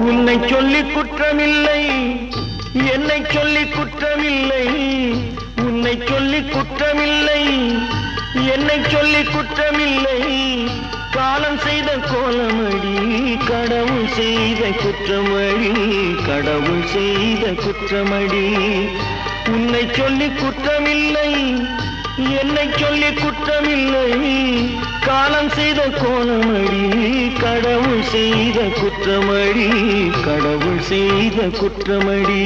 உன்னை சொல்லி குற்றமில்லை, என்னை சொல்லி குற்றமில்லை. உன்னை சொல்லி குற்றமில்லை, என்னை சொல்லி குற்றமில்லை. காலம் செய்த கோலமடி, கடவுள் செய்த குற்றமடி, கடவுள் செய்த குற்றமடி. உன்னை சொல்லி குற்றமில்லை, என்னை சொல்லி குற்றமில்லை. காலம் செய்த கோலமடி, கடவுள் செய்த குற்றமடி, கடவுள் செய்த குற்றமடி.